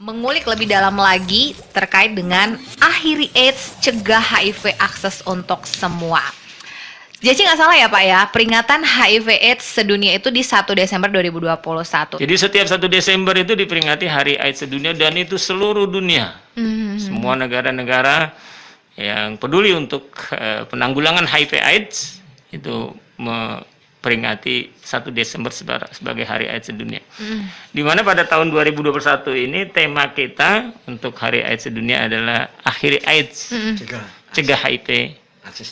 Mengulik lebih dalam lagi terkait dengan akhiri AIDS, cegah HIV akses untuk semua. Jadi nggak salah ya Pak ya, peringatan HIV AIDS sedunia itu di 1 Desember 2021. Jadi setiap 1 Desember itu diperingati Hari AIDS sedunia dan itu seluruh dunia. Semua negara-negara yang peduli untuk penanggulangan HIV AIDS itu memperingati 1 Desember sebagai Hari AIDS sedunia. Di mana pada tahun 2021 ini tema kita untuk Hari AIDS sedunia adalah akhiri AIDS, cegah HIV,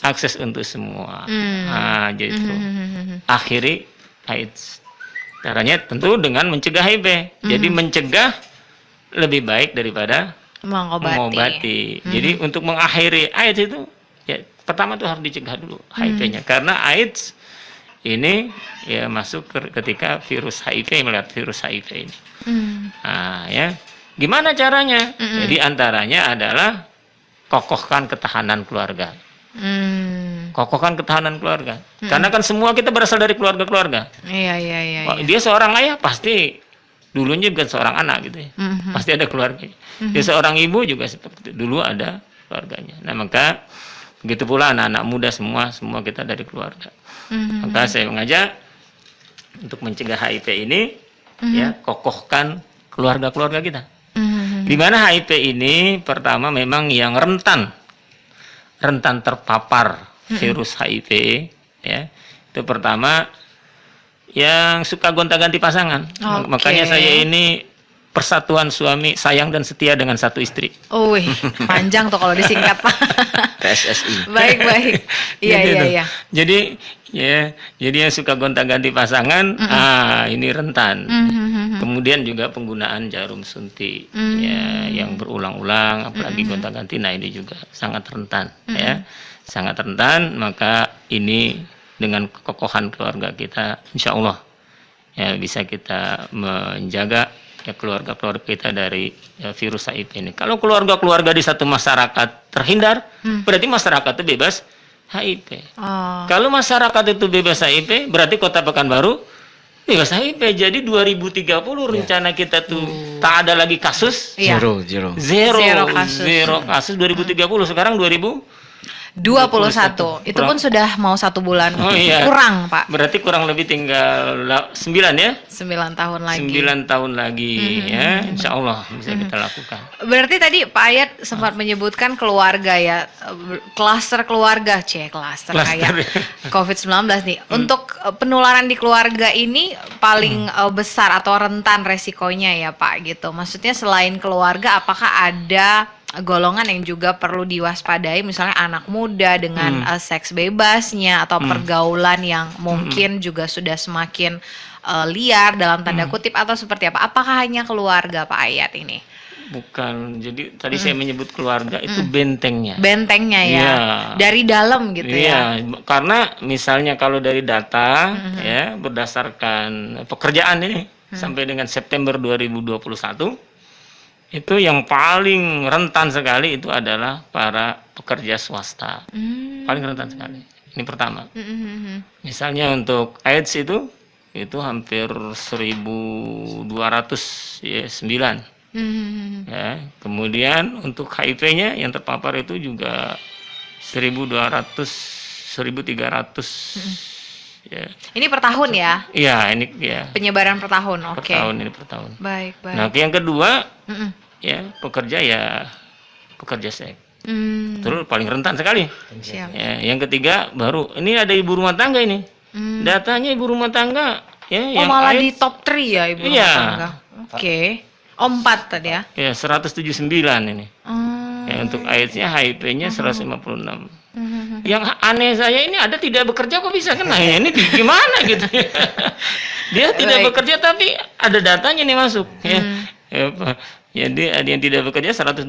akses untuk semua. Nah, jadi itu akhiri AIDS. Caranya tentu dengan mencegah HIV. Jadi mencegah lebih baik daripada mengobati. Jadi untuk mengakhiri AIDS itu ya pertama tuh harus dicegah dulu HIV-nya, karena AIDS ini ya masuk ketika virus HIV, melihat virus HIV ini. Nah, ya gimana caranya? Jadi antaranya adalah kokohkan ketahanan keluarga. Kokohkan ketahanan keluarga. Karena kan semua kita berasal dari keluarga-keluarga. Iya. Dia seorang ayah pasti dulunya juga seorang anak gitu ya. Pasti ada keluarganya. Dia seorang ibu juga seperti itu. Dulu ada keluarganya. Nah, maka begitu pula anak-anak muda semua kita dari keluarga. Maka saya mengajak untuk mencegah HIV ini ya, kokohkan keluarga-keluarga kita. Di mana HIV ini pertama memang yang rentan terpapar virus HIV ya. Itu pertama yang suka gonta-ganti pasangan. Makanya saya ini persatuan suami sayang dan setia dengan satu istri. Panjang tuh kalau disingkat Pak. PSSI. Baik. Iya. Jadi yang suka gonta-ganti pasangan, ini rentan. Kemudian juga penggunaan jarum suntik ya, yang berulang-ulang, apalagi gonta-ganti. Nah, ini juga sangat rentan ya. Sangat rentan, maka ini dengan kekokohan keluarga kita, insya Allah ya bisa kita menjaga ya keluarga-keluarga kita dari virus HIV ini. Kalau keluarga-keluarga di satu masyarakat terhindar, berarti masyarakat itu bebas HIV. Kalau masyarakat itu bebas HIV, berarti Kota Pekanbaru bebas HIV. Jadi 2030 rencana kita tuh tak ada lagi kasus. Zero kasus 2030. Sekarang 2021. Itu pun sudah mau 1 bulan kurang Pak. Berarti kurang lebih tinggal 9 ya? 9 tahun lagi. 9 tahun lagi ya, insya Allah bisa kita lakukan. Berarti tadi Pak Ayat sempat menyebutkan keluarga ya, klaster keluarga, klaster kayak COVID-19 nih. Untuk penularan di keluarga ini paling besar atau rentan resikonya ya Pak gitu. Maksudnya selain keluarga, apakah ada golongan yang juga perlu diwaspadai, misalnya anak muda dengan seks bebasnya atau pergaulan yang mungkin juga sudah semakin liar dalam tanda kutip, atau seperti apa? Apakah hanya keluarga Pak Ayat ini? Bukan, jadi tadi saya menyebut keluarga itu bentengnya ya, dari dalam gitu ya. Karena misalnya kalau dari data ya, berdasarkan pekerjaan ini sampai dengan September 2021, itu yang paling rentan sekali itu adalah para pekerja swasta. Paling rentan sekali. Ini pertama. Misalnya untuk AIDS itu hampir 1.209. Ya, kemudian untuk HIV-nya yang terpapar itu juga 1.300. Ya. Ini per tahun ya? Iya, ini ya. Penyebaran per tahun, oke. Per tahun, ini per tahun. Baik. Nah, yang kedua, ya pekerja seks. Terus paling rentan sekali. Ya, yang ketiga baru, ini ada ibu rumah tangga ini. Datanya ibu rumah tangga ya, yang malah AIDS, di top 3 ya ibu rumah tangga. Oke. 4 tadi ya? Ya, 179 ini. Ya, untuk AIDS-nya, HIV-nya 156. Yang aneh saya ini ada tidak bekerja kok bisa kena, ini gimana gitu. Dia tidak bekerja tapi ada datanya nih masuk ya. Jadi ada yang tidak bekerja 128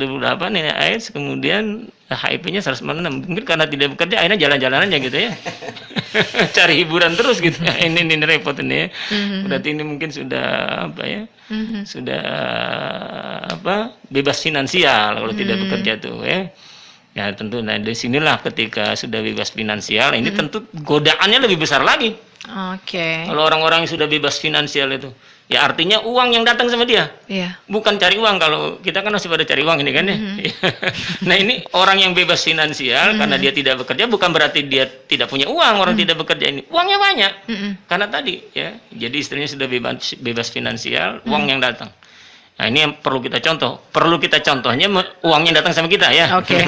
ini AIDS, kemudian HIV-nya 196. Mungkin karena tidak bekerja akhirnya jalan-jalan aja gitu ya. Cari hiburan terus gitu. Ini repot ini ya. Berarti ini mungkin sudah sudah bebas finansial kalau tidak bekerja tuh ya. Ya tentu, nah disinilah ketika sudah bebas finansial ini tentu godaannya lebih besar lagi. Oke. Kalau orang-orang yang sudah bebas finansial itu, ya artinya uang yang datang sama dia. Iya. Bukan cari uang, kalau kita kan masih pada cari uang ini kan ya. Nah ini orang yang bebas finansial karena dia tidak bekerja, bukan berarti dia tidak punya uang. Orang tidak bekerja ini uangnya banyak karena tadi ya, jadi istrinya sudah bebas finansial, uang yang datang. Nah ini yang perlu kita contohnya uang yang datang sama kita ya. Oke.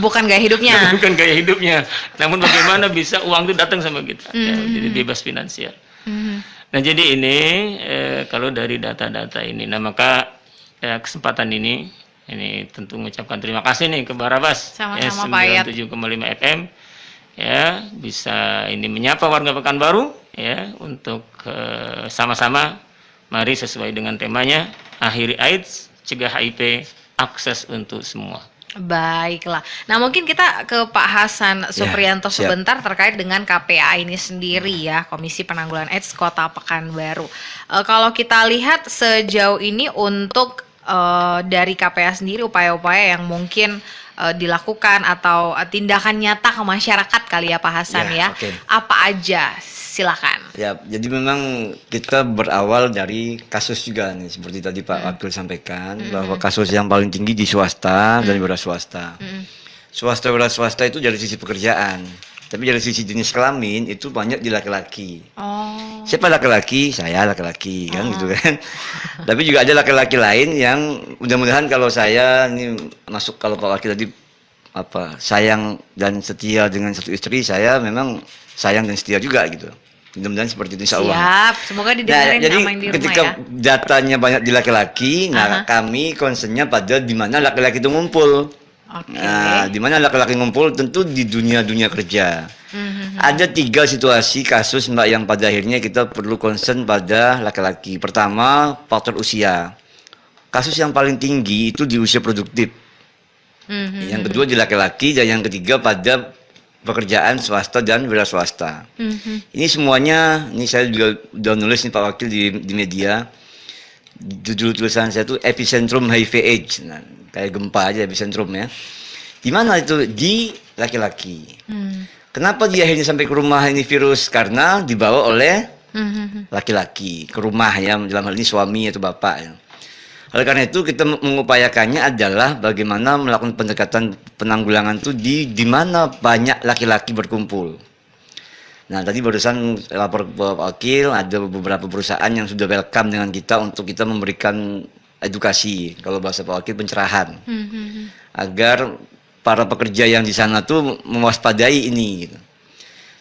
Bukan gaya hidupnya. Bukan gaya hidupnya, namun bagaimana bisa uang itu datang sama kita ya, jadi bebas finansial. Nah jadi ini kalau dari data-data ini, nah maka kesempatan ini tentu mengucapkan terima kasih nih ke Barabas ya, Sama-sama Pak Yat. 97,5 FM ya, bisa ini menyapa warga Pekanbaru ya, untuk sama-sama mari sesuai dengan temanya, akhiri AIDS, cegah HIV, akses untuk semua. Baiklah. Nah, mungkin kita ke Pak Hasan Supriyanto siap. sebentar terkait dengan KPA ini sendiri ya, Komisi Penanggulangan AIDS Kota Pekanbaru. Kalau kita lihat sejauh ini untuk dari KPA sendiri, upaya-upaya yang mungkin dilakukan atau tindakan nyata ke masyarakat kali ya Pak Hasan ya. Oke. Apa aja? Silakan. Ya, jadi memang kita berawal dari kasus juga nih, seperti tadi Pak Wakil sampaikan, bahwa kasus yang paling tinggi di swasta dan wira swasta. Swasta wira swasta itu dari sisi pekerjaan, tapi dari sisi jenis kelamin itu banyak di laki-laki. Oh. Siapa laki-laki? Saya laki-laki kan gitu kan. Tapi juga ada laki-laki lain yang mudah-mudahan kalau saya ini masuk, kalau Pak Wakil tadi sayang dan setia dengan satu istri, saya memang sayang dan setia juga gitu. Mudah-mudahan seperti itu insya Allah. Siap, semoga didengarin jadi sama yang di rumah ketika ya. datanya banyak di laki-laki, nah kami concernnya pada di mana laki-laki itu ngumpul. Oke. Nah, di mana laki-laki ngumpul tentu di dunia kerja. Ada 3 situasi kasus Mbak yang pada akhirnya kita perlu concern pada laki-laki. Pertama, faktor usia. Kasus yang paling tinggi itu di usia produktif. Yang kedua di laki-laki, dan yang ketiga pada pekerjaan swasta dan wira swasta. Ini semuanya, ini saya juga udah nulis nih Pak Wakil di media. Judul tulisan saya itu epicentrum HIV/AIDS. Nah, kayak gempa aja epicentrum ya. Di mana itu? Di laki-laki. Kenapa dia akhirnya sampai ke rumah ini virus? Karena dibawa oleh laki-laki ke rumah ya, dalam hal ini suami atau bapak ya. Oleh karena itu kita mengupayakannya adalah bagaimana melakukan pendekatan penanggulangan itu di mana banyak laki-laki berkumpul. Nah tadi barusan lapor ke Pak Wakil, ada beberapa perusahaan yang sudah welcome dengan kita untuk kita memberikan edukasi, kalau bahasa Pak Wakil pencerahan, agar para pekerja yang di sana tuh mewaspadai ini. Gitu.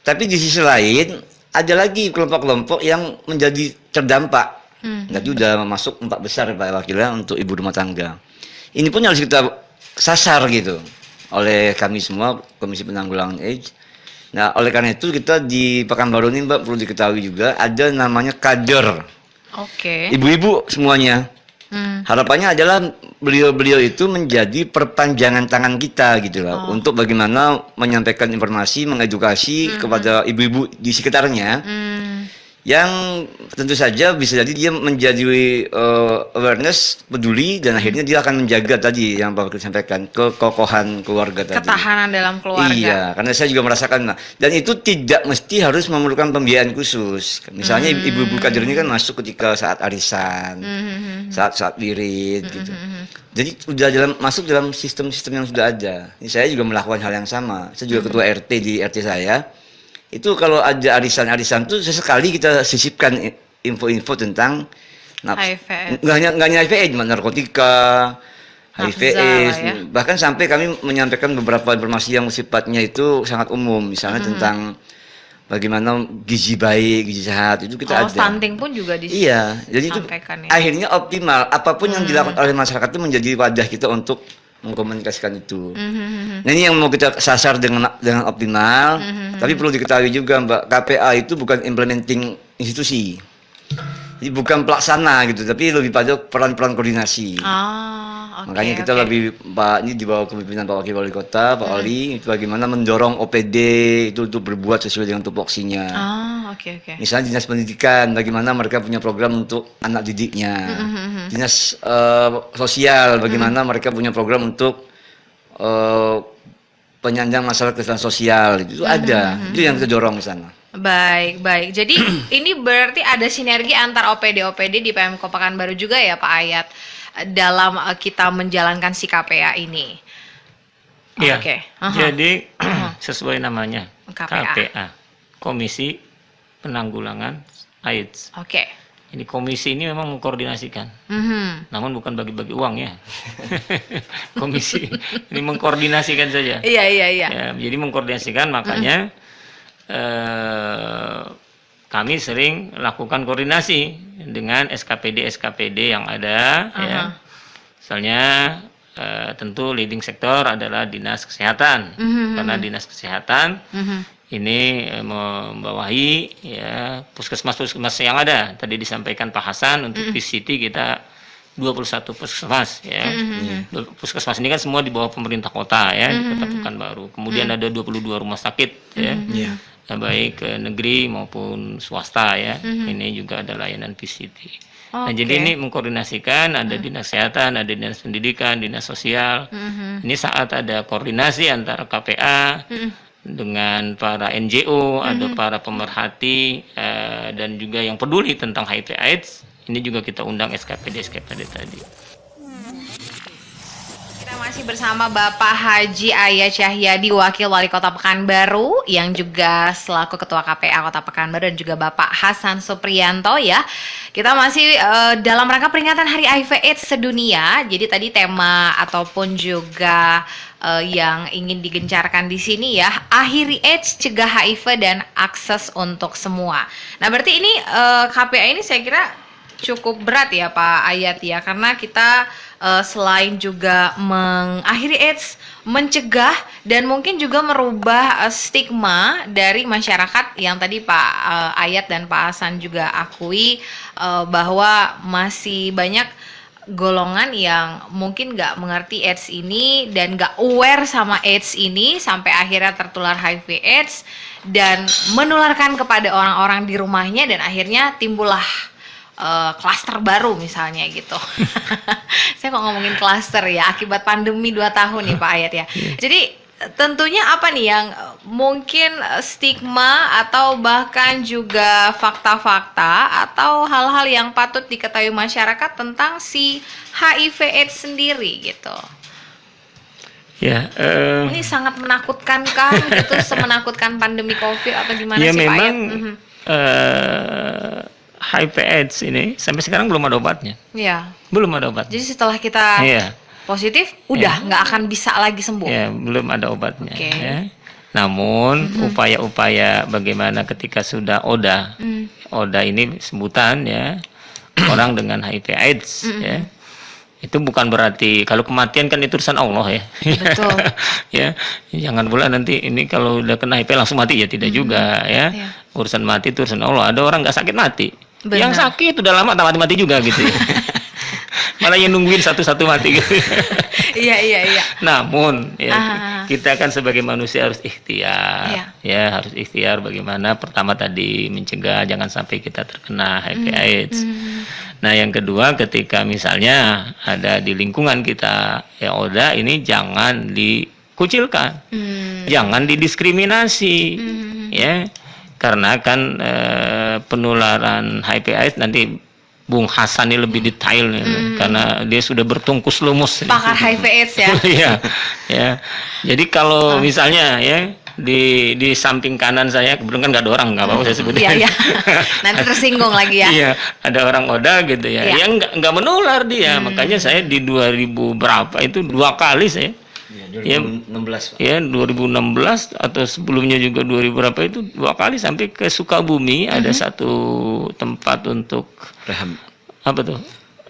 Tapi di sisi lain ada lagi kelompok-kelompok yang menjadi terdampak. Jadi udah masuk 4 besar Pak Wakilnya untuk ibu rumah tangga. Ini pun harus kita sasar gitu oleh kami semua Komisi Penanggulangan AIDS. Nah oleh karena itu kita di Pekanbaru ini Mbak perlu diketahui juga ada namanya kader. Oke. Ibu-ibu semuanya. Harapannya adalah beliau-beliau itu menjadi perpanjangan tangan kita gitu loh, untuk bagaimana menyampaikan informasi, mengedukasi kepada ibu-ibu di sekitarnya. Yang tentu saja bisa jadi dia menjadi awareness, peduli, dan akhirnya dia akan menjaga tadi yang Pak Wakil sampaikan, kekokohan keluarga tadi. Ketahanan dalam keluarga. Iya, karena saya juga merasakan. Dan itu tidak mesti harus memerlukan pembiayaan khusus. Misalnya ibu-ibu kader ini kan masuk ketika saat arisan, saat wirid gitu. Jadi sudah masuk dalam sistem-sistem yang sudah ada. Ini saya juga melakukan hal yang sama. Saya juga ketua RT di RT saya. Itu kalau ada arisan-arisan tuh sesekali kita sisipkan info-info tentang HIV. nggak hanya HIV, narkotika, HIV/AIDS, ya. bahkan sampai kami menyampaikan beberapa informasi yang sifatnya itu sangat umum, misalnya tentang bagaimana gizi baik, gizi sehat, itu kita ada. Stunting pun juga Iya, jadi itu ya. akhirnya optimal. Apapun yang dilakukan oleh masyarakat itu menjadi wadah kita untuk mengkomunikasikan itu. Nah ini yang mau kita sasar dengan optimal. Tapi perlu diketahui juga Mbak, KPA itu bukan implementing institusi. Jadi bukan pelaksana gitu, tapi lebih pada peran-peran koordinasi. Makanya kita lebih Pak, ini di bawah kepemimpinan Pak Wakil Wali Kota, Pak Oli, itu bagaimana mendorong OPD itu untuk berbuat sesuai dengan tupoksinya. Misalnya dinas pendidikan, bagaimana mereka punya program untuk anak didiknya. Dinas sosial, bagaimana mereka punya program untuk penyandang masalah kesehatan sosial, itu ada. Itu yang kita dorong ke sana. Baik, baik. Jadi ini berarti ada sinergi antar OPD-OPD di Pemko Pekanbaru juga ya Pak Ayat dalam kita menjalankan si KPA ini. Iya. Oke. Jadi sesuai namanya KPA. KPA, Komisi Penanggulangan AIDS. Oke. Ini komisi ini memang mengkoordinasikan, namun bukan bagi-bagi uang ya. Komisi ini mengkoordinasikan saja. Iya, iya, iya. Ya, jadi mengkoordinasikan, makanya kami sering lakukan koordinasi dengan SKPD yang ada. Ya. Misalnya tentu leading sektor adalah Dinas Kesehatan, karena Dinas Kesehatan ini membawahi ya puskesmas yang ada. Tadi disampaikan Pak Hasan, untuk PCT kita 21 puskesmas ya. Puskesmas ini kan semua di bawah pemerintah kota ya, di Kota Pekanbaru. Kemudian ada 22 rumah sakit ya. Baik negeri maupun swasta ya. Ini juga ada layanan PCT. Nah, jadi ini mengkoordinasikan, ada Dinas Kesehatan, ada Dinas Pendidikan, Dinas Sosial. Ini saat ada koordinasi antara KPA dengan para NGO, ada para pemerhati dan juga yang peduli tentang HIV/AIDS. Ini juga kita undang SKPD tadi. Kita masih bersama Bapak Haji Ayat Cahyadi, Wakil Wali Kota Pekanbaru, yang juga selaku Ketua KPA Kota Pekanbaru, dan juga Bapak Hasan Supriyanto ya. Kita masih dalam rangka peringatan Hari HIV/AIDS sedunia. Jadi tadi tema ataupun juga yang ingin digencarkan di sini ya, akhiri AIDS, cegah HIV dan akses untuk semua. Nah, berarti ini KPA ini saya kira cukup berat ya Pak Ayat ya, karena kita selain juga mengakhiri AIDS, mencegah dan mungkin juga merubah stigma dari masyarakat yang tadi Pak Ayat dan Pak Hasan juga akui bahwa masih banyak golongan yang mungkin nggak mengerti AIDS ini dan nggak aware sama AIDS ini sampai akhirnya tertular HIV/AIDS dan menularkan kepada orang-orang di rumahnya, dan akhirnya timbullah klaster baru misalnya gitu. Saya kok ngomongin klaster ya, akibat pandemi 2 tahun nih Pak Ayat ya. Jadi tentunya apa nih yang mungkin stigma atau bahkan juga fakta-fakta atau hal-hal yang patut diketahui masyarakat tentang si HIV/AIDS sendiri gitu. Ya, ini sangat menakutkan kah gitu, semenakutkan pandemi COVID atau gimana ya sih Pak Ayat? memang HIV/AIDS ini sampai sekarang belum ada obatnya. Iya. Belum ada obat. Jadi setelah kita positif, udah nggak akan bisa lagi sembuh. Ya, belum ada obatnya. Oke. Ya. Namun upaya-upaya bagaimana ketika sudah ODA ini sebutan ya, orang dengan HIV/AIDS ya. Itu bukan berarti kalau kematian kan itu urusan Allah ya. Betul. Ya, jangan pula nanti ini kalau udah kena HIV langsung mati, ya tidak juga ya. Urusan mati itu urusan Allah. Ada orang nggak sakit mati. Benar. Yang sakit udah lama tak mati-mati juga gitu ya. Malah yang nungguin satu-satu mati gitu. Iya. Namun ya, kita kan sebagai manusia harus ikhtiar. Ya, harus ikhtiar bagaimana pertama tadi mencegah jangan sampai kita terkena HIV/AIDS. Nah, yang kedua ketika misalnya ada di lingkungan kita ya ODA ini jangan dikucilkan. Jangan didiskriminasi. Ya. Karena kan penularan HIV/AIDS nanti Bung Hasan ini lebih detail karena dia sudah bertungkus lumus. Pakar HIV/AIDS ya. Iya, ya. Jadi kalau misalnya ya di samping kanan saya kebetulan kan nggak ada orang, nggak apa-apa saya sebutin. Iya. Nanti tersinggung lagi ya. Iya, ada orang ODA gitu ya. Yang nggak menular dia. Makanya saya di 2000 berapa itu 2 kali saya. Ya, 2016 Pak. Ya, 2016 atau sebelumnya juga 2000 berapa itu 2 kali sampai ke Sukabumi. Ada satu tempat untuk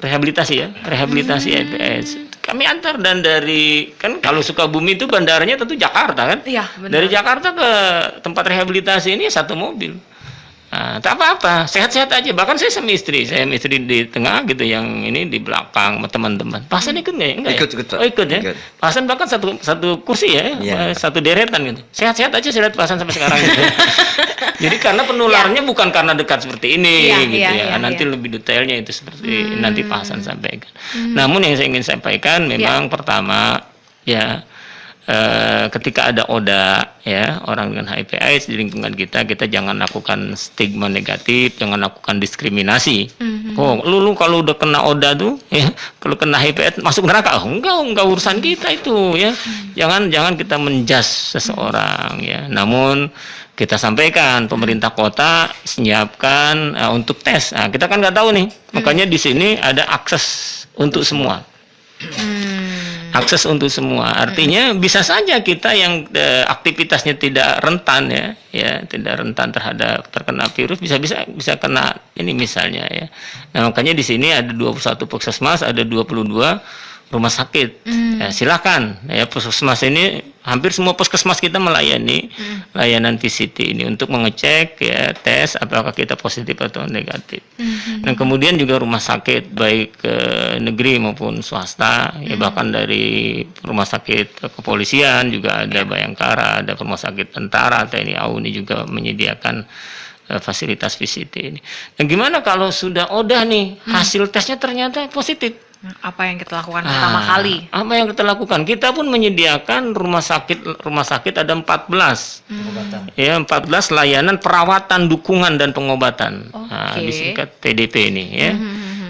rehabilitasi ya, rehabilitasi HIV/AIDS. Kami antar, dan dari kan kalau Sukabumi itu bandaranya tentu Jakarta kan. Iya, benar. Dari Jakarta ke tempat rehabilitasi ini 1 mobil. Nah, tak apa-apa, sehat-sehat aja. Bahkan saya sama istri di tengah gitu, yang ini di belakang sama teman-teman. Pasan ikut nggak ya? Enggak Ikut. ya? Oh, ikut ya. Pasan bahkan satu kursi ya, satu deretan gitu. Sehat-sehat aja saya lihat Pasan sampai sekarang gitu. Jadi karena penularnya bukan karena dekat seperti ini gitu ya. Nanti lebih detailnya itu seperti nanti Pak Hasan sampaikan. Namun yang saya ingin sampaikan memang pertama ya ketika ada ODA ya, orang dengan HIV/AIDS di lingkungan kita jangan lakukan stigma negatif, jangan lakukan diskriminasi. Oh, lu kalau udah kena ODA tuh ya, kalau kena HIV/AIDS masuk neraka. Oh, enggak urusan kita itu ya. Jangan kita menjudge seseorang ya. Namun kita sampaikan pemerintah kota menyiapkan untuk tes. Nah, kita kan nggak tahu nih. Makanya di sini ada akses untuk semua. Akses untuk semua. Artinya bisa saja kita yang aktivitasnya tidak rentan ya, tidak rentan terhadap terkena virus bisa kena ini misalnya ya. Nah, makanya di sini ada 21 puskesmas, ada 22 rumah sakit. Ya, silakan ya, puskesmas ini hampir semua puskesmas kita melayani layanan VCT ini untuk mengecek ya, tes apakah kita positif atau negatif. Dan kemudian juga rumah sakit baik negeri maupun swasta ya, bahkan dari rumah sakit kepolisian juga ada Bayangkara, ada rumah sakit tentara, TNI AU ini juga menyediakan fasilitas VCT ini. Dan gimana kalau sudah ODA nih, hasil tesnya ternyata positif? Apa yang kita lakukan pertama kali? Apa yang kita lakukan? Kita pun menyediakan rumah sakit ada 14. Ya, 14 layanan perawatan, dukungan dan pengobatan. Nah, disingkat TDP ini ya.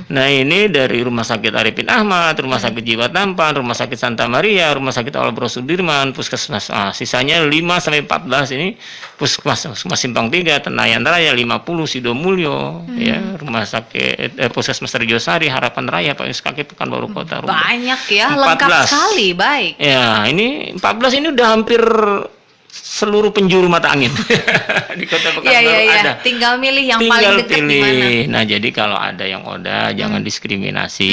Nah, ini dari Rumah Sakit Arifin Ahmad, Rumah Sakit Jiwa Tampan, Rumah Sakit Santa Maria, Rumah Sakit Awal Bro Sudirman, Puskesmas. Sisanya 5 sampai 14 ini Puskesmas Simpang 3, Tenayan Raya, 50 Sidomulyo, ya, Rumah Sakit Puskesmas Rejosari, Harapan Raya, Pak Kaki Pekanbaru Kota. Banyak ya, lengkap sekali, baik. Ya, ini 14 ini udah hampir seluruh penjuru mata angin di Kota Pekanbaru ada. Tinggal milih yang paling dekat di mana. Nah, jadi kalau ada yang ODA jangan diskriminasi.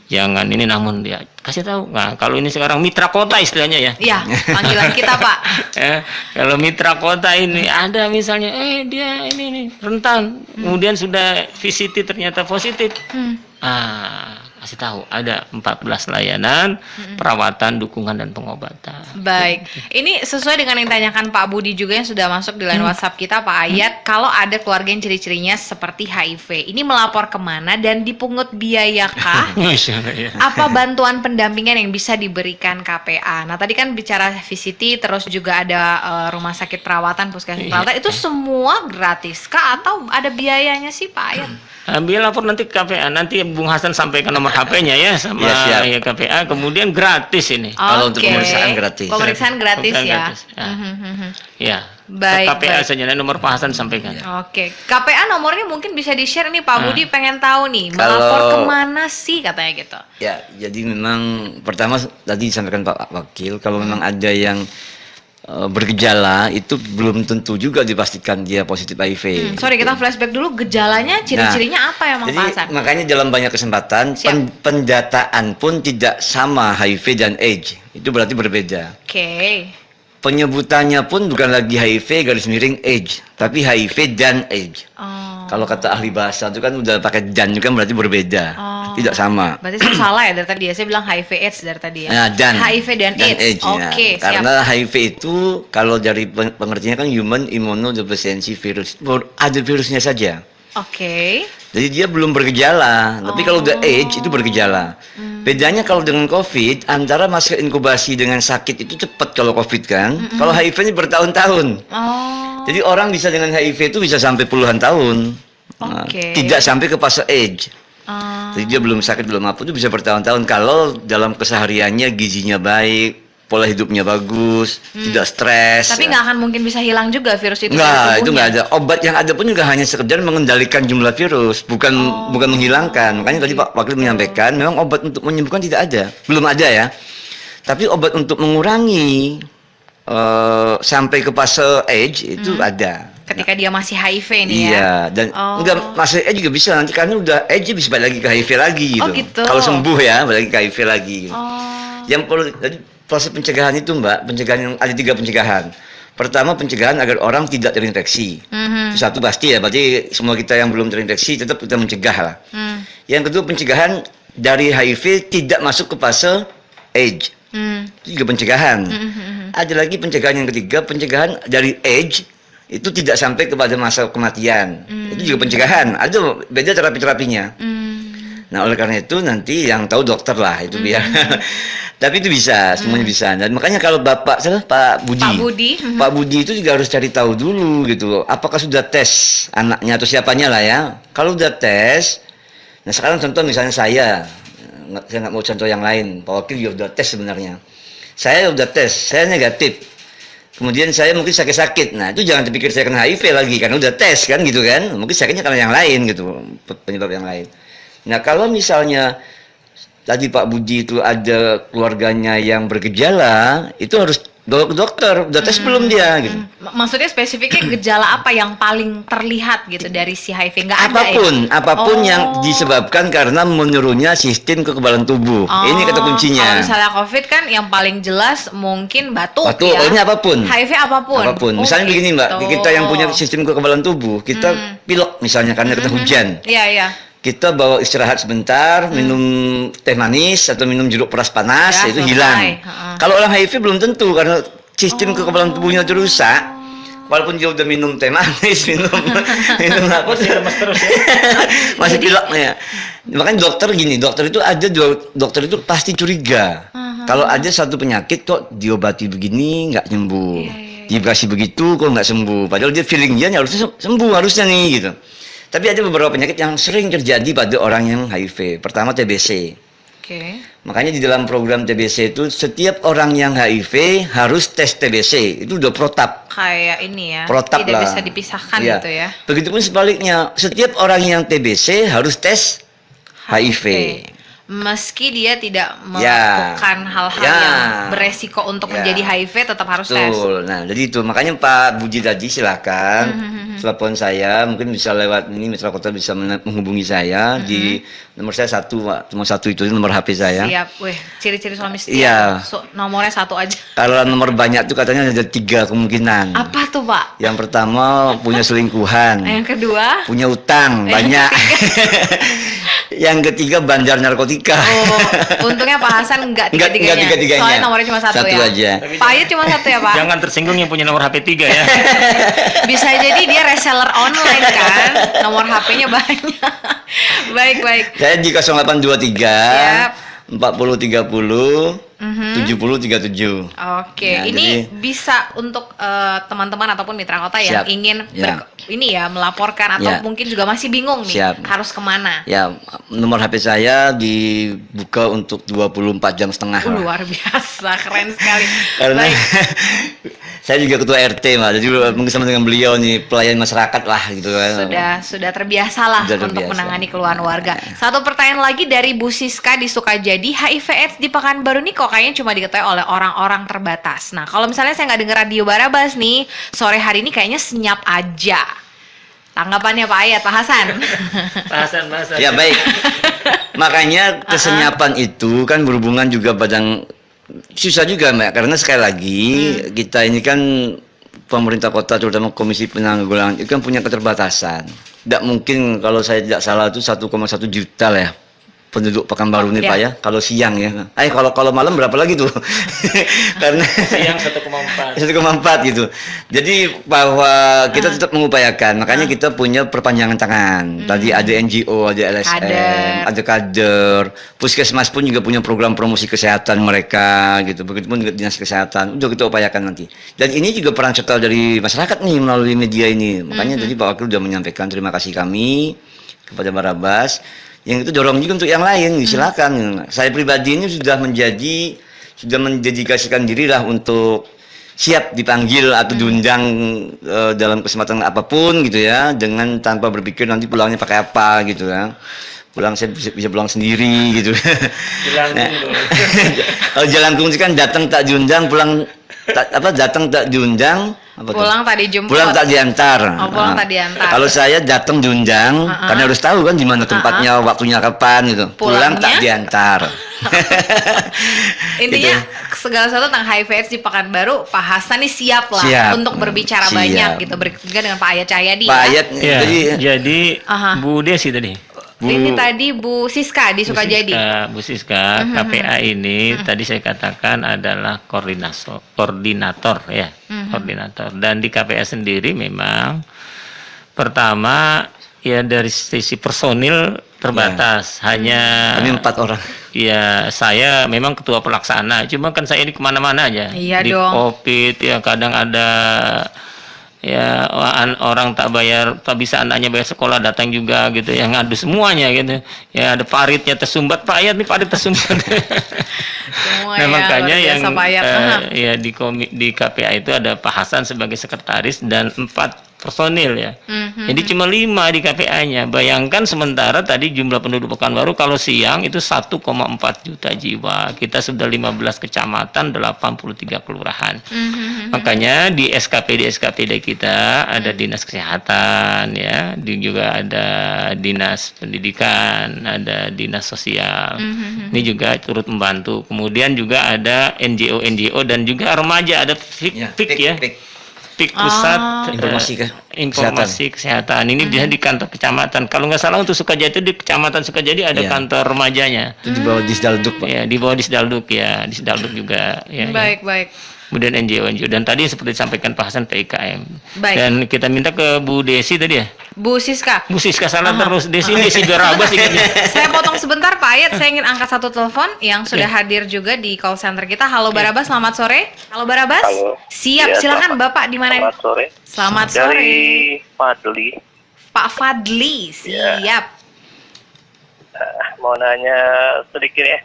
Jangan ini, namun dia kasih tahu. Nah, kalau ini sekarang mitra kota istilahnya ya. Iya, panggilan kita, Pak. Ya, kalau mitra kota ini ada misalnya dia ini nih rentan, kemudian sudah VCT ternyata positif. Kasih tahu ada 14 layanan perawatan, dukungan dan pengobatan. Baik. Ini sesuai dengan yang ditanyakan Pak Budi juga yang sudah masuk di line WhatsApp kita, Pak Ayat. Kalau ada keluarga yang ciri-cirinya seperti HIV, ini melapor kemana dan dipungut biayakah? Apa bantuan pendampingan yang bisa diberikan KPA? Nah, tadi kan bicara VCT, terus juga ada rumah sakit perawatan, puskesmas perawatan, itu semua gratis kah atau ada biayanya sih, Pak Ayat? Biar lapor nanti ke KPA, nanti Bung Hasan sampaikan nomor HP-nya ya sama ya, KPA, kemudian gratis ini. Kalau untuk pemeriksaan gratis. Pemeriksaan gratis ya. Ya. Baik, KPA saja, nomor Pak Hasan sampaikan. Oke. KPA nomornya mungkin bisa di-share nih, Pak Budi pengen tahu nih, melapor kemana sih katanya gitu. Ya, jadi memang pertama tadi disampaikan Pak Wakil, kalau memang ada yang bergejala itu belum tentu juga dipastikan dia positif HIV. Sorry, kita flashback dulu, gejalanya, ciri-cirinya apa ya, Mang Jadi Hasan? makanya dalam banyak kesempatan pendataan pun tidak sama HIV dan AIDS. Itu berarti berbeda. Oke. Penyebutannya pun bukan lagi HIV garis miring AIDS, tapi HIV dan AIDS. Kalau kata ahli bahasa itu kan udah pakai dan itu kan berarti berbeda. Tidak sama. Berarti saya salah ya dari tadi ya. Saya bilang HIV AIDS dari tadi ya. Nah, dan HIV dan AIDS. Oke, siap. Karena HIV itu kalau dari pengertiannya kan human immunodeficiency virus. Ada virusnya saja. Oke. Jadi dia belum bergejala, tapi kalau udah AIDS itu bergejala. Bedanya kalau dengan COVID, antara masa inkubasi dengan sakit itu cepat kalau COVID kan. Kalau HIV ini bertahun-tahun. Jadi orang bisa dengan HIV itu bisa sampai puluhan tahun. Tidak sampai ke fase AIDS. Jadi dia belum sakit, belum apa, itu bisa bertahun-tahun kalau dalam kesehariannya gizinya baik, pola hidupnya bagus, tidak stres. Tapi nggak akan mungkin bisa hilang juga virus itu. Nggak, itu nggak ada. Obat yang ada pun juga hanya sekedar mengendalikan jumlah virus, bukan menghilangkan. Makanya tadi Pak Wakil menyampaikan, memang obat untuk menyembuhkan tidak ada, belum ada ya. Tapi obat untuk mengurangi sampai ke fase AIDS itu ada. Ketika dia masih HIV nih ya. Iya, dan enggak masih AIDS juga bisa nanti karena udah AIDS bisa balik lagi ke HIV lagi gitu. Gitu. Kalau sembuh ya, balik lagi ke HIV lagi gitu. Yang perlu jadi proses pencegahan itu Mbak, pencegahan yang ada 3 pencegahan. Pertama, pencegahan agar orang tidak terinfeksi. Itu satu pasti ya, berarti semua kita yang belum terinfeksi tetap kita mencegah lah. Yang kedua, pencegahan dari HIV tidak masuk ke fase AIDS. Itu juga pencegahan. Ada lagi pencegahan yang ketiga, pencegahan dari AIDS itu tidak sampai kepada masa kematian. Itu juga pencegahan. Ada beda terapi-terapinya. Nah, oleh karena itu nanti yang tahu dokter lah itu biar. Tapi itu bisa, semuanya bisa. Dan makanya kalau Bapak, Pak Budi. Pak Budi. Pak Budi itu juga harus cari tahu dulu gitu. Apakah sudah tes anaknya atau siapanya lah ya. Kalau udah tes, nah sekarang contoh misalnya saya nggak mau contoh yang lain. Pak Wakil juga udah tes sebenarnya. Saya udah tes, saya negatif. Kemudian saya mungkin sakit-sakit. Nah itu jangan dipikir saya kena HIV lagi karena udah tes kan gitu kan. Mungkin sakitnya karena yang lain gitu, penyebab yang lain. Nah kalau misalnya tadi Pak Budi itu ada keluarganya yang bergejala, itu harus bawa ke dokter. Udah tes belum dia gitu. Maksudnya spesifiknya gejala apa yang paling terlihat gitu dari si HIV? Nggak ada Apapun ya? yang disebabkan karena menurunnya sistem kekebalan tubuh. Ini kata kuncinya. Kalau misalnya COVID kan yang paling jelas mungkin batuk Batuk, ya. ini apapun. HIV apapun. Misalnya begini Mbak, gitu. kita yang punya sistem kekebalan tubuh, kita pilek misalnya karena kita hujan. Iya, iya. Kita bawa istirahat sebentar, minum teh manis atau minum jeruk peras panas, Ya, itu selesai. hilang. Kalau orang HIV belum tentu karena sistem kekebalan tubuhnya itu rusak. Walaupun dia udah minum teh manis, minum apa sih lemas terus ya. Masih pilek ya. Makanya dokter itu pasti curiga. Kalau ada satu penyakit kok diobati begini nggak sembuh. Dikasih begitu kok nggak sembuh. Padahal dia feeling dia harusnya sembuh harusnya nih gitu. Tapi ada beberapa penyakit yang sering terjadi pada orang yang HIV. Pertama TBC. Oke. Makanya di dalam program TBC itu setiap orang yang HIV harus tes TBC. Itu udah protap. Kayak ini ya. Protap tidak lah. bisa dipisahkan Iya. gitu ya. Begitupun sebaliknya, setiap orang yang TBC harus tes HIV. Meski dia tidak melakukan hal-hal yang beresiko untuk menjadi HIV, tetap harus tes. Betul. Nah, jadi itu makanya Pak Budi tadi silakan telepon saya, mungkin bisa lewat ini Mitra Kota bisa menghubungi saya di nomor saya satu, Pak. Cuma satu itu nomor HP saya. Siap. Wih, ciri-ciri suami setia. Iya. Nomornya satu aja. Kalau nomor banyak tuh katanya ada 3 kemungkinan. Apa tuh, Pak? Yang pertama punya selingkuhan. Yang kedua? Punya utang banyak. Yang ketiga bandar narkotika. Oh, untungnya Pak Hasan enggak tiga-tiganya. tiga-tiganya. Soalnya nomornya cuma satu ya. aja. Pak Ayat cuma satu ya, Pak? Jangan tersinggung yang punya nomor HP 3 ya. Bisa jadi dia reseller online kan. Nomor HP-nya banyak. Baik. Saya di 0823 Siap. 4030 7037. Oke, Nah, ini jadi- bisa untuk teman-teman ataupun mitra kota yang Siap. ingin Ya. ini ya melaporkan atau Ya. mungkin juga masih bingung nih Siap. harus kemana. Ya, nomor HP saya dibuka untuk 24 jam setengah. lah. Luar biasa, keren sekali. Karena Baik. saya juga ketua RT, Mbak. Jadi mungkin sama dengan beliau nih pelayan masyarakat lah gitu kan. Sudah terbiasa lah Sudah untuk terbiasa. menangani keluhan warga. Satu pertanyaan lagi dari Bu Siska di Sukajadi, HIV/AIDS di Pekanbaru nih kok kayaknya cuma diketahui oleh orang-orang terbatas. Nah, kalau misalnya saya nggak dengar Radio Barabas nih, sore hari ini kayaknya senyap aja. Tanggapannya Pak Ayat, Pak Hasan. Bahasan. Ya baik. Makanya kesenyapan itu kan berhubungan juga pada susah juga Mbak, karena sekali lagi kita ini kan pemerintah kota terutama Komisi Penanggulangan itu kan punya keterbatasan. Tidak mungkin kalau saya tidak salah itu 1,1 juta lah ya penduduk Pekanbaru nih Ya. Pak ya. Kalau siang ya. Kalau malam berapa lagi tuh? Karena Siang 1,4. 1,4 gitu. Jadi bahwa kita tetap mengupayakan, makanya kita punya perpanjangan tangan. Tadi ada NGO, ada LSM, ada kader. Puskesmas pun juga punya program promosi kesehatan mereka gitu. Begitupun juga dinas kesehatan. Udah kita upayakan nanti. Dan ini juga peran serta dari masyarakat nih melalui media ini. Makanya tadi Pak Wakil sudah menyampaikan terima kasih kami kepada Barabas. Yang itu dorong juga untuk yang lain, silakan. Saya pribadi ini sudah mendedikasikan diri lah untuk siap dipanggil atau diundang dalam kesempatan apapun gitu ya, dengan tanpa berpikir nanti pulangnya pakai apa gitu ya. Pulang saya bisa pulang sendiri gitu. Kalau Jelangkung kan datang tak diundang, datang tak diundang, Pulang tak dijemput. Pulang tak diantar. Oh, pulang tak diantar. Kalau saya datang diundang, karena harus tahu kan di mana tempatnya, waktunya kapan gitu. Pulang tak diantar. Intinya segala sesuatu tentang HIV/AIDS di Pekanbaru, Pak Hasan nih siap lah untuk berbicara banyak gitu, bertiga dengan Pak Ayat Cahyadi. Pak Ayat, Ya, jadi Bu Desi tadi. Ini tadi Bu Siska di Sukajadi. Bu Siska, KPA ini tadi saya katakan adalah koordinator ya, koordinator. Dan di KPA sendiri memang pertama ya dari sisi personil terbatas. Hanya Kami 4 orang. ya saya memang ketua pelaksana, cuma kan saya ini kemana-mana aja. Iya Di dong. Covid ya kadang ada ya orang tak bisa anaknya bayar sekolah datang juga gitu, yang ngadu semuanya gitu. Ya ada paritnya tersumbat, Pak Ayat nih parit tersumbat. Semua Nah ya, makanya luar biasa, yang Pak Ayat. Aha. ya di KPA itu ada Pak Hasan sebagai sekretaris dan 4 personil ya. Jadi cuma 5 di KPA-nya. Bayangkan sementara tadi jumlah penduduk Pekanbaru kalau siang itu 1,4 juta jiwa. Kita sudah 15 kecamatan, 83 kelurahan. Makanya di SKPD kita ada dinas kesehatan ya, juga ada dinas pendidikan, ada dinas sosial. Ini juga turut membantu. Kemudian juga ada NGO dan juga remaja, ada PIK ya. PIK pusat informasi kesehatan. Ini bisa di kantor kecamatan. Kalau nggak salah untuk Sukajadi di kecamatan Sukajadi ada kantor remajanya. Itu di bawah Disdalduk, Pak. Ya, di bawah Disdalduk ya, Disdalduk juga ya. Baik, baik. Kemudian NGO dan tadi seperti disampaikan Pak Hasan PIKM. Baik. Dan kita minta ke Bu Desi tadi ya. Bu Siska. Bu Siska salah terus. Desi Garabas ingatnya. Saya potong sebentar Pak Ayat, saya ingin angkat satu telepon yang sudah hadir juga di call center kita. Halo Barabas, selamat sore. Halo Barabas. Halo. Siap, Ya, silakan Bapak di mana? Selamat sore. Selamat sore. Dari Fadli. Pak Fadli, siap. Mau nanya sedikit ya.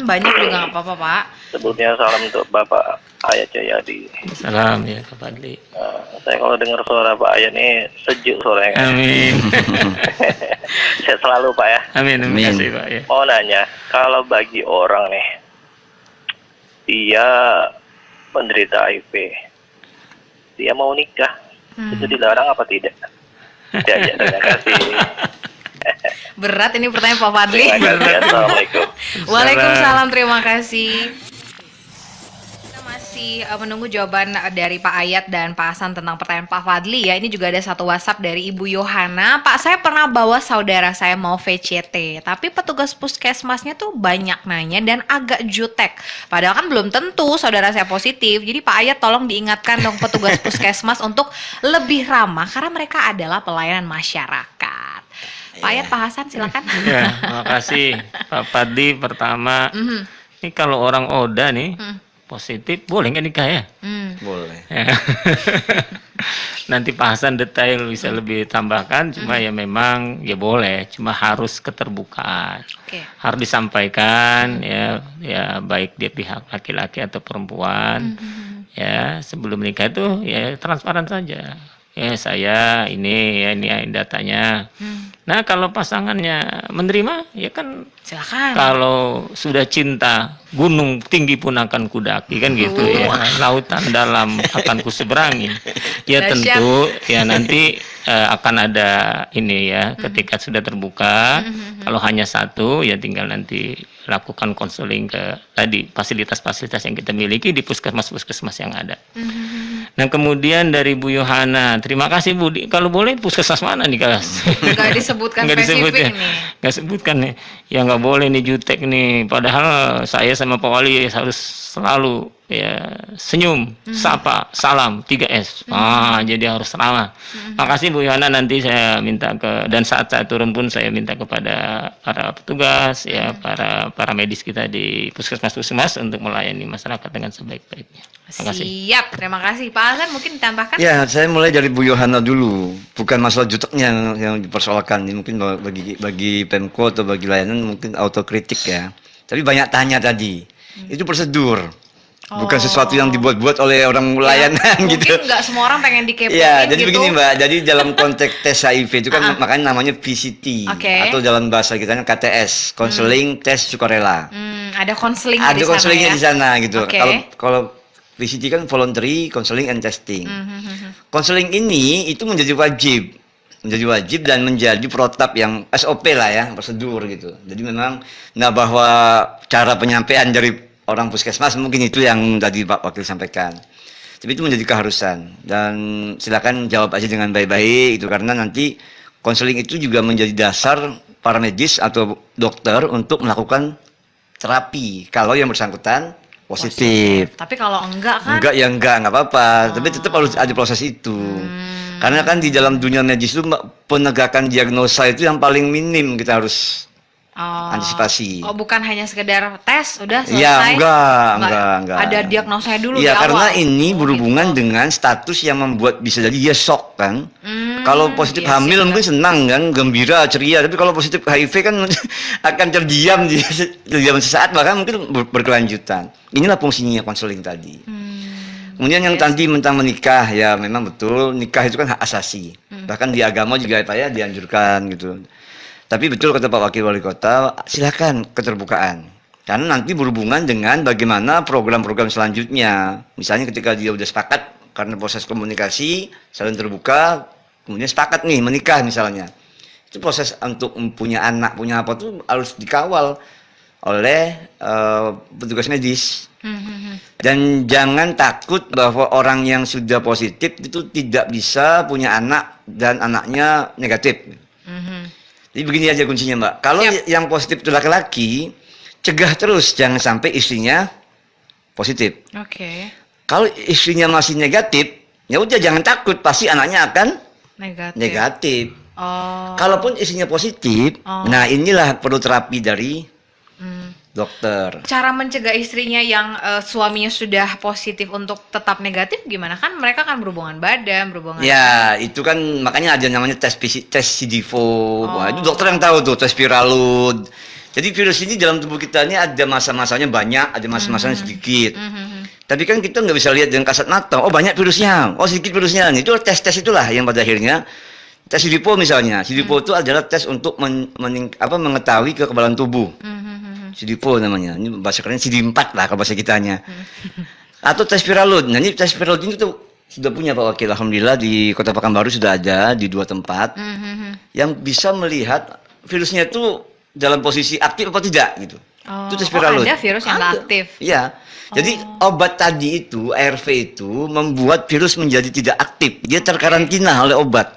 Banyak juga nggak apa-apa Pak. Sebelumnya salam untuk Bapak Ayat Jayadi. Salam ya Pak Fadli. Saya kalau dengar suara Pak Ayat ini sejuk suaranya. Amin. Saya selalu Pak ya. Amin. Terima kasih Pak ya. Mau nanya, kalau bagi orang nih, dia penderita HIV, dia mau nikah, itu dilarang apa tidak? Ya, terima kasih. Berat ini pertanyaan Pak Fadli. Terima kasih. Assalamualaikum. Waalaikumsalam, terima kasih. Kita masih menunggu jawaban dari Pak Ayat dan Pak Hasan tentang pertanyaan Pak Fadli ya. Ini juga ada satu WhatsApp dari Ibu Yohana. Pak, saya pernah bawa saudara saya mau VCT, tapi petugas puskesmasnya tuh banyak nanya dan agak jutek. Padahal kan belum tentu saudara saya positif. Jadi Pak Ayat tolong diingatkan dong petugas puskesmas untuk lebih ramah karena mereka adalah pelayanan masyarakat. Pak Ayat, Pak Hasan silakan. Ya, makasih Pak Fadli. Pertama, ini kalau orang Oda nih positif, boleh nggak nikah ya? Boleh. Ya. Nanti Pak Hasan detail bisa lebih tambahkan. Cuma ya memang ya boleh, cuma harus keterbukaan. Oke. Harus disampaikan ya baik dia pihak laki-laki atau perempuan. Ya sebelum nikah itu ya transparan saja. Ya saya ini datanya. Nah kalau pasangannya menerima ya kan Silakan. kalau sudah cinta gunung tinggi pun akan kudaki kan gitu ya, lautan dalam akan kuseberangi. Ya Dahsyat. tentu ya nanti akan ada ini ya ketika sudah terbuka. Kalau hanya satu ya tinggal nanti lakukan konseling ke tadi fasilitas-fasilitas yang kita miliki di puskesmas-puskesmas yang ada. Nah kemudian dari Bu Yohana, terima kasih Bu. Kalau boleh puskesmas mana nih Kas? Nggak disebutkan Nggak disebut spesifik ya? nih. Nggak sebutkan nih. Ya nggak boleh nih jutek nih. Padahal saya sama Pak Wali harus selalu ya senyum, sapa, salam, 3S. Jadi harus ramah. Makasih Bu Yohana, nanti saya minta dan saat saya turun pun saya minta kepada para petugas ya, para medis kita di puskesmas untuk melayani masyarakat dengan sebaik-baiknya. Terima kasih. Siap, terima kasih. Pak Hasan mungkin ditambahkan? Ya, saya mulai dari Bu Yohana dulu. Bukan masalah juteknya yang dipersoalkan. Ini mungkin bagi Pemko atau bagi layanan mungkin autokritik ya. Tapi banyak tanya tadi. Itu prosedur. Bukan sesuatu yang dibuat-buat oleh orang layanan gitu. Mungkin nggak semua orang pengen dikepoin Ya, jadi gitu. begini Mbak. Jadi dalam konteks tes HIV itu kan makanya namanya VCT. Oke. Atau dalam bahasa kita KTS, konseling tes sukarela. Ada konseling Ada di sana konselingnya ya? di sana gitu. Oke. Kalau VCT kan voluntary counseling and testing. Konseling ini itu menjadi wajib dan menjadi protap yang SOP lah ya, prosedur gitu. Jadi memang bahwa cara penyampaian dari orang puskesmas mungkin itu yang tadi Pak Wakil sampaikan. Tapi itu menjadi keharusan dan silakan jawab aja dengan baik-baik itu karena nanti konseling itu juga menjadi dasar para medis atau dokter untuk melakukan terapi kalau yang bersangkutan positif. Tapi kalau enggak kan? Enggak ya nggak apa-apa. Tapi tetap harus ada proses itu. Karena kan di dalam dunia medis itu penegakan diagnosa itu yang paling minim kita harus antisipasi. Oh, bukan hanya sekedar tes udah selesai. Ya, enggak. Ada diagnosanya dulu ya, di karena awal. ini berhubungan gitu. dengan status yang membuat bisa jadi dia shock kan. Kalau positif iya hamil sih, mungkin senang kan, gembira, ceria. Tapi kalau positif HIV kan akan terdiam sesaat, bahkan mungkin berkelanjutan. Inilah fungsinya konseling tadi. Kemudian yang tadi tentang menikah, ya memang betul nikah itu kan hak asasi. Bahkan di agama juga Pak ya dianjurkan gitu. Tapi betul kata Pak Wakil Wali Kota, silakan keterbukaan. Karena nanti berhubungan dengan bagaimana program-program selanjutnya. Misalnya ketika dia udah sepakat karena proses komunikasi, saling terbuka, kemudian sepakat nih menikah misalnya. Itu proses untuk punya anak, punya apa tuh harus dikawal oleh petugas medis. Dan jangan takut bahwa orang yang sudah positif itu tidak bisa punya anak dan anaknya negatif. Jadi begini aja kuncinya Mbak, kalau yang positif itu laki-laki, cegah terus jangan sampai istrinya positif. Oke. Kalau istrinya masih negatif, ya udah jangan takut, pasti anaknya akan negatif. Kalaupun istrinya positif, nah inilah perlu terapi dari dokter. Cara mencegah istrinya yang suaminya sudah positif untuk tetap negatif gimana? Kan mereka kan berhubungan badan, berhubungan. Ya, itu kan makanya ada namanya tes CD4. Wah, itu dokter yang tahu tuh, tes Viralud. Jadi virus ini dalam tubuh kita ini ada masa-masanya banyak, ada masa-masanya sedikit. Tapi kan kita nggak bisa lihat dengan kasat mata. Oh banyak virusnya, oh sedikit virusnya. Itu tes itulah yang pada akhirnya tes CD4 misalnya. CD4 itu adalah tes untuk mengetahui kekebalan tubuh. CD4 namanya. Ini bahasa kerennya CD4 lah kalau bahasa kitanya. Atau tes Viralud. Nah ini tes Viralud ini tuh sudah punya Pak Wakil. Alhamdulillah di Kota Pekanbaru sudah ada di 2 tempat yang bisa melihat virusnya itu dalam posisi aktif apa tidak gitu. Itu tes Viralud. Ada virus yang nggak aktif. Iya. Jadi obat tadi itu ARV itu membuat virus menjadi tidak aktif. Dia terkarantina oleh obat.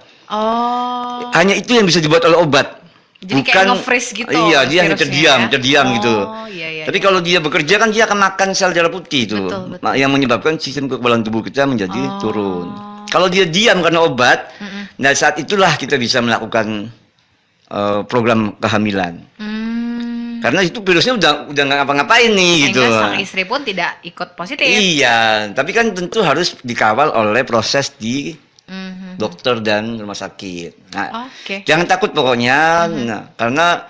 Hanya itu yang bisa dibuat oleh obat. Jadi kayak nge-freeze gitu. Iya, dia hanya terdiam gitu. Iya. Tapi kalau dia bekerja kan dia akan makan sel darah putih itu. Betul. Yang menyebabkan sistem kekebalan tubuh kita menjadi turun. Kalau dia diam karena obat, nah saat itulah kita bisa melakukan program kehamilan. Karena itu virusnya udah nggak ngapa-ngapain nih gitu. Sehingga sang istri pun tidak ikut positif. Iya, tapi kan tentu harus dikawal oleh proses di dokter dan rumah sakit. Nah, jangan takut pokoknya. Nah, karena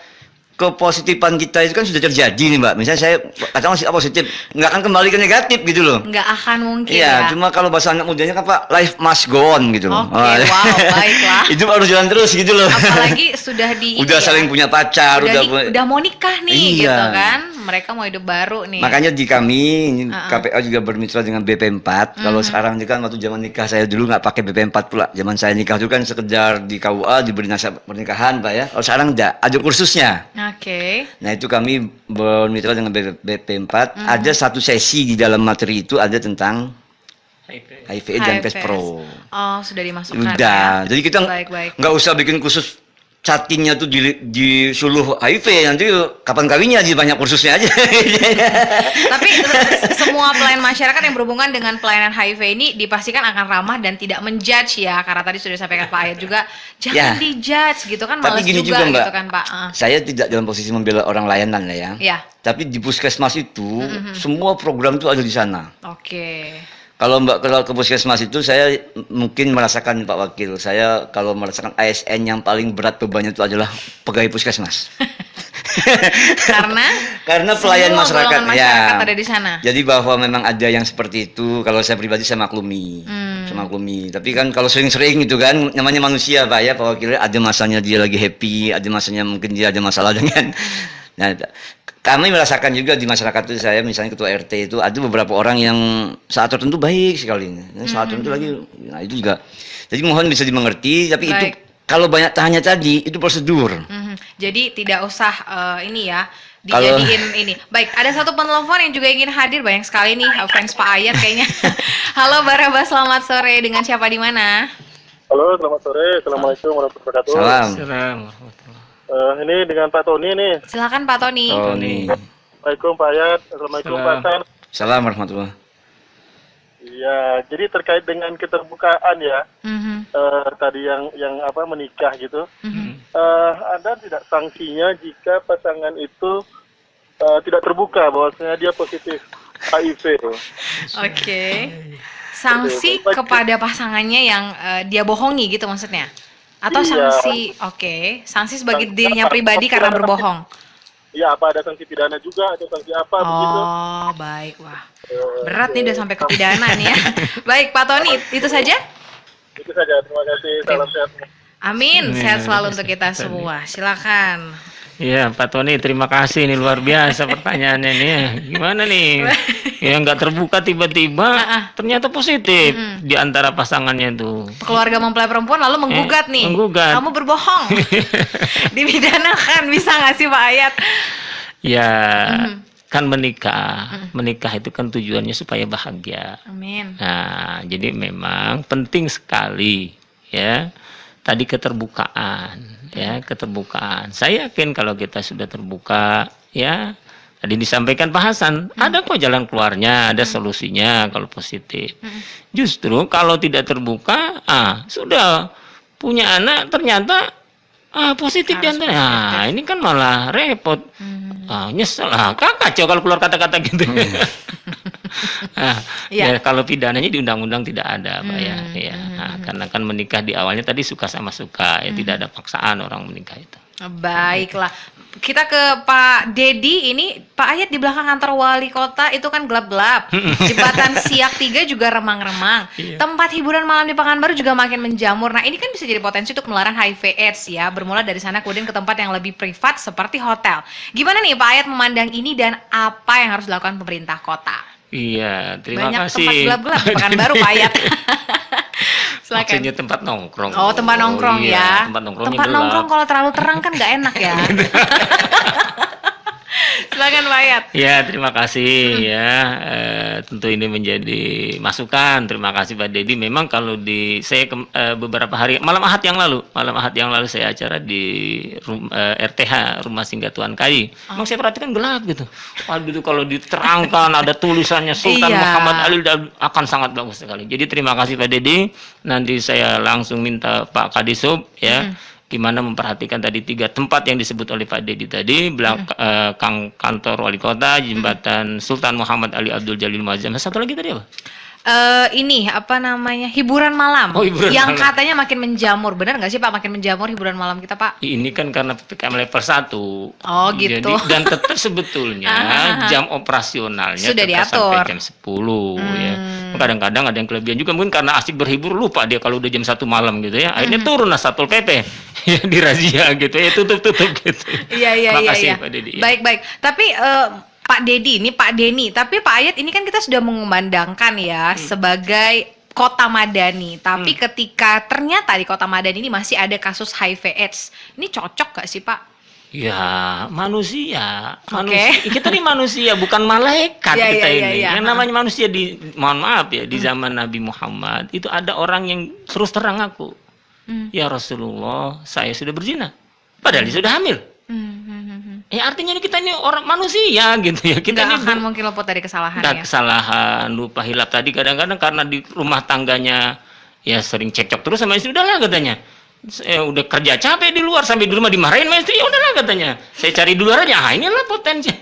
kepositifan kita itu kan sudah terjadi nih Mbak. Misalnya saya katakan masih positif, nggak akan kembali ke negatif gitu loh. Nggak akan mungkin ya. ya. Cuma kalau bahasa anak mudanya kan Pak, life must go on gitu. Wow, baiklah. Itu harus jalan terus gitu loh. Apalagi sudah saling punya pacar, udah mau nikah nih gitu kan. Mereka mau hidup baru nih. Makanya di kami KPA juga bermitra dengan BP4. Kalau sekarang ini kan waktu zaman nikah saya dulu nggak pakai BP4 pula. Zaman saya nikah itu kan sekedar di KUA diberi nasab pernikahan Pak ya. Kalau sekarang ada kursusnya. Nah itu kami bermitra dengan BP4. Ada satu sesi di dalam materi itu ada tentang HIV dan PES Pro. Sudah dimasukkan. Udah. Jadi kita nggak usah bikin khusus chattingnya tuh di suluh HIV, nanti kapan kawinnya aja banyak kursusnya aja. Tapi semua pelayan masyarakat yang berhubungan dengan pelayanan HIV ini dipastikan akan ramah dan tidak menjudge ya, karena tadi sudah disampaikan Pak Ayat juga jangan dijudge gitu kan, malas juga Mbak, gitu kan Pak. Saya tidak dalam posisi membela orang layanan lah ya. Tapi di puskesmas itu semua program itu ada di sana. Kalau Mbak ke puskesmas itu saya mungkin merasakan Pak Wakil, saya kalau merasakan ASN yang paling berat bebannya itu adalah pegawai puskesmas. Karena pelayan masyarakat ya ada di sana. Jadi bahwa memang ada yang seperti itu, kalau saya pribadi saya maklumi. Tapi kan kalau sering-sering itu kan namanya manusia Pak ya, Pak Wakil, ada masanya dia lagi happy, ada masanya mungkin dia ada masalah dengan kami merasakan juga di masyarakat itu, saya misalnya ketua RT itu ada beberapa orang yang saat tertentu baik sekali, saat tertentu lagi, nah itu juga. Jadi mohon bisa dimengerti, tapi itu kalau banyak tanya tadi itu prosedur. Jadi tidak usah ini ya dijadiin ini. Baik, ada satu penelpon yang juga ingin hadir, banyak sekali nih fans Pak Ayat kayaknya. Halo Baraba, selamat sore, dengan siapa di mana? Halo, selamat sore, assalamualaikum warahmatullahi wabarakatuh. Salam. Ini dengan Pak Tony nih. Silakan Pak Tony. Tony. Assalamualaikum Pak Ayat, assalamualaikum Pak San. Assalamualaikum warahmatullahi. Ya, jadi terkait dengan keterbukaan ya, Mhm. tadi yang apa menikah gitu, Mhm. ada tidak sanksinya jika pasangan itu tidak terbuka bahwasanya dia positif HIV? Oke. Sanksi kepada pasangannya yang dia bohongi gitu maksudnya? Atau Iya. sanksi sebagai Sanksi dirinya apa? pribadi karena berbohong? Iya, apa ada sanksi pidana juga atau sanksi apa begitu? Oh, baik. Wah, berat nih udah sampai ke pidana nih ya. Baik, Pak Tony, itu saja? Itu saja. Terima kasih. Salam sehat. Amin, sehat Amin. selalu untuk kita semua. Silakan. Iya, Pak Tony, terima kasih. Ini luar biasa pertanyaannya nih. Gimana nih? Yang nggak terbuka tiba-tiba ternyata positif di antara pasangannya itu. Keluarga mempelai perempuan lalu menggugat nih. menggugat. Kamu berbohong. Dipidanakan, bisa nggak sih Pak Ayat? Ya, kan menikah. Menikah itu kan tujuannya supaya bahagia. Amin. Nah, jadi memang penting sekali ya. Tadi keterbukaan, ya, keterbukaan. Saya yakin kalau kita sudah terbuka, ya, tadi disampaikan Pak Hasan, ada kok jalan keluarnya, ada solusinya kalau positif. Justru kalau tidak terbuka, sudah punya anak ternyata positif di antara. Nah, ini kan malah repot. Nyesel lah, kacau kalau keluar kata-kata gitu. Ya kalau pidananya di undang-undang tidak ada, Pak ya. Ya, karena kan menikah di awalnya tadi suka sama suka, ya tidak ada paksaan orang menikah itu. Baiklah, kita ke Pak Dedi. Ini Pak Ayat di belakang kantor wali kota itu kan gelap-gelap. Jembatan Siak 3 juga remang-remang. Tempat hiburan malam di Pekanbaru juga makin menjamur. Nah ini kan bisa jadi potensi untuk penularan HIV/AIDS ya. Bermula dari sana kemudian ke tempat yang lebih privat seperti hotel. Gimana nih Pak Ayat memandang ini dan apa yang harus dilakukan pemerintah kota? Iya, terima Banyak kasih. tempat gelap-gelap di Pekanbaru Pak Ayat. Silakan. Maksudnya tempat nongkrong. Oh, tempat nongkrong ya. Tempat nongkrongnya Tempat gelap. nongkrong kalau terlalu terang kan nggak enak ya. Silakan Pak Ayat. Ya, terima kasih ya. Tentu ini menjadi masukan. Terima kasih Pak Dedi. Memang kalau saya beberapa hari malam Ahad yang lalu saya acara di RTH Rumah Singgah Tuan KAI. Emang saya perhatikan gelap gitu. Waduh, kalau diterangkan ada tulisannya Sultan Iya. Muhammad Ali akan sangat bagus sekali. Jadi terima kasih Pak Dedi. Nanti saya langsung minta Pak Kadisub ya. Gimana memperhatikan tadi 3 tempat yang disebut oleh Pak Dedi tadi, belakang kantor wali kota, jembatan Sultan Muhammad Ali Abdul Jalil Muazzam. Satu lagi tadi apa? Ini apa namanya, hiburan malam Oh, hiburan yang malam. katanya makin menjamur. Benar nggak sih Pak makin menjamur hiburan malam kita Pak? Ini kan karena PPKM level 1. Oh, gitu. Jadi, dan tetap sebetulnya jam operasionalnya Sudah tetap diatur. sampai jam 10 ya. Kadang-kadang ada yang kelebihan juga mungkin karena asik berhibur lupa dia kalau udah jam 1 malam gitu ya. Akhirnya turunlah Satpol PP ya dirazia gitu ya, tutup gitu. Iya. Makasih Pak Dedi. Ya. Baik. Tapi Pak Dedi, ini Pak Deni. Tapi Pak Ayat ini kan kita sudah mengumandangkan ya sebagai kota madani. Tapi ketika ternyata di kota madani ini masih ada kasus HIV/AIDS, ini cocok gak sih Pak? Ya, manusia. Oke. Kita nih manusia, bukan malaikat Iya, kita iya, ini. iya. Yang namanya manusia mohon maaf ya, di zaman Nabi Muhammad itu ada orang yang terus terang aku. Ya Rasulullah, saya sudah berzina. Padahal dia sudah hamil. Ya artinya kita ini orang manusia gitu ya. Kita Nggak ini akan mungkin luput dari kesalahan ada ya. kesalahan, lupa hilap tadi kadang-kadang karena di rumah tangganya ya sering cekcok terus sama istri, udahlah katanya. Saya udah kerja capek di luar sampai di rumah dimarahin sama istri, ya udahlah katanya. Saya cari di luar aja. Inilah potensi.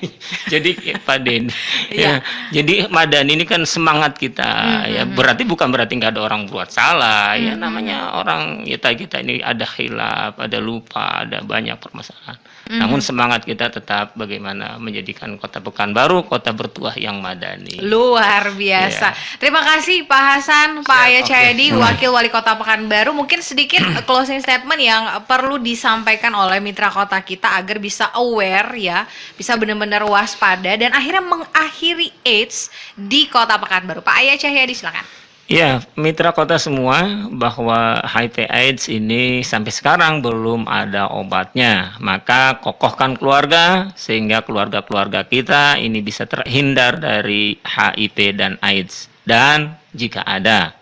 Jadi Pak Den. Ya, jadi Madani ini kan semangat kita ya. Berarti bukan berarti nggak ada orang buat salah. Ya namanya orang kita ini ada khilaf, ada lupa, ada banyak permasalahan. Namun semangat kita tetap bagaimana menjadikan Kota Pekanbaru kota bertuah yang madani. Luar biasa. Terima kasih Pak Hasan, Pak Ayat Cahyadi, Wakil Wali Kota Pekanbaru. Mungkin sedikit closing statement yang perlu disampaikan oleh mitra kota kita agar bisa aware ya, bisa benar-benar waspada dan akhirnya mengakhiri AIDS di Kota Pekanbaru. Pak Ayat Cahyadi silakan. Ya, mitra kota semua, bahwa HIV/AIDS ini sampai sekarang belum ada obatnya. Maka kokohkan keluarga sehingga keluarga-keluarga kita ini bisa terhindar dari HIV dan AIDS. Dan jika ada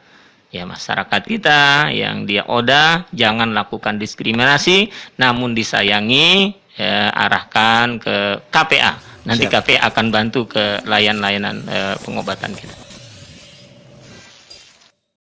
ya masyarakat kita yang dia ODA, jangan lakukan diskriminasi, namun disayangi, ya, arahkan ke KPA. Nanti Siap. KP akan bantu ke layanan pengobatan kita.